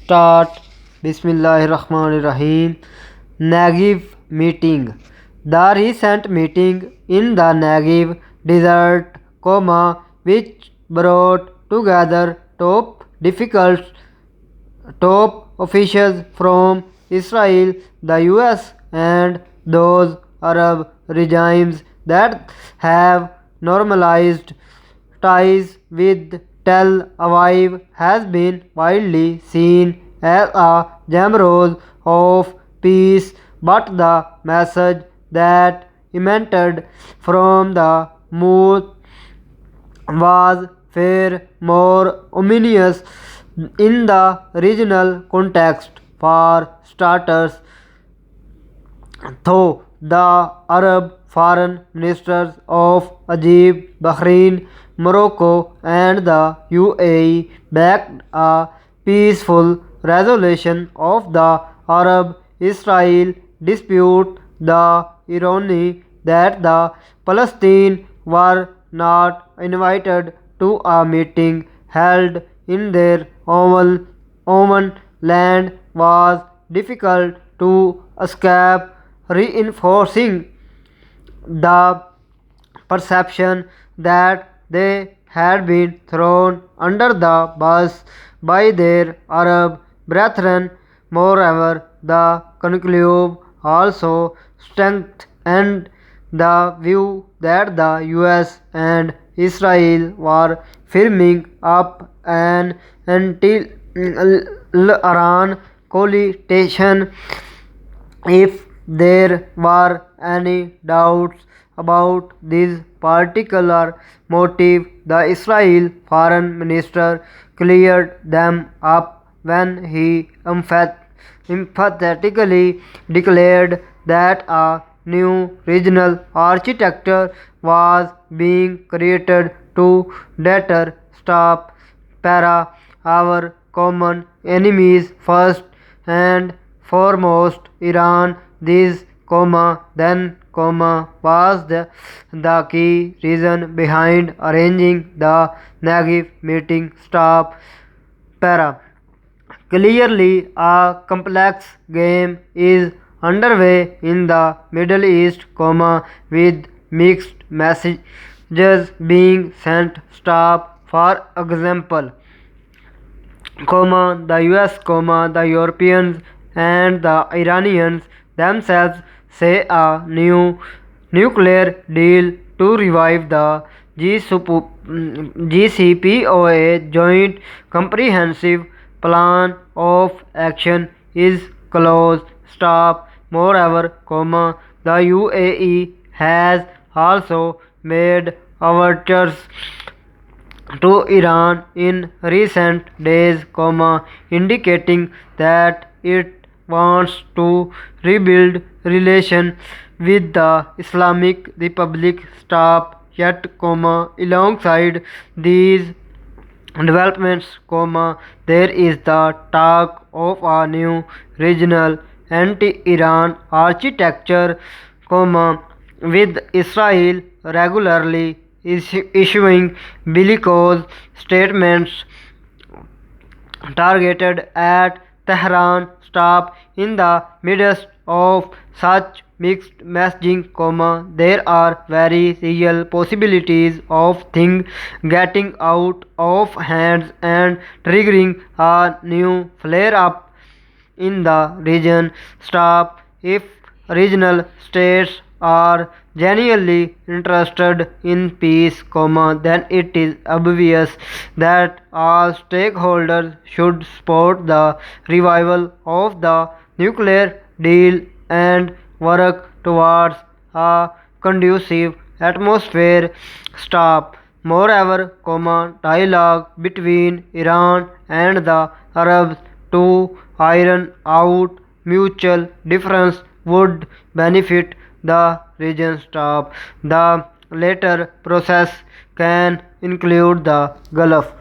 start. Bismillahirrahmanirrahim. Negev meeting. The recent meeting in the Negev desert, which brought together top officials from Israel, the US, and those Arab regimes that have normalized ties with Tel Aviv, has been widely seen as a jamrose of peace, but the message that emanated from the move was far more ominous in the regional context. For starters, though the Arab foreign ministers of Egypt, Bahrain, Morocco, and the UAE backed a peaceful resolution of the Arab Israel dispute, the irony that the Palestinians were not invited to a meeting held in their own land was difficult to escape, reinforcing the perception that they had been thrown under the bus by their Arab brethren. Moreover, the conclave also strengthened the view that the US and Israel were firming up an anti-Iran coalition. If there were any doubts about this particular motive, the Israel foreign minister cleared them up when he emphatically declared that a new regional architecture was being created to better stop our common enemies, first and foremost Iran. This then was the key reason behind arranging the Negev meeting. Clearly, a complex game is underway in the Middle East, with mixed messages being sent. For example, the US, the Europeans, and the Iranians themselves say a new nuclear deal to revive the JCPOA joint comprehensive plan of action is close. Moreover, the UAE has also made overtures to Iran in recent days, indicating that it wants to rebuild relations with the Islamic Republic. Yet, alongside these developments, there is the talk of a new regional anti-Iran architecture, with Israel regularly issuing bellicose statements targeted at Tehran. In the midst of such mixed messaging, there are very real possibilities of things getting out of hand and triggering a new flare-up in the region. If regional states are genuinely interested in peace, then it is obvious that all stakeholders should support the revival of the nuclear deal and work towards a conducive atmosphere. Moreover, dialogue between Iran and the Arabs to iron out mutual difference would benefit the region. The latter process can include the Gulf.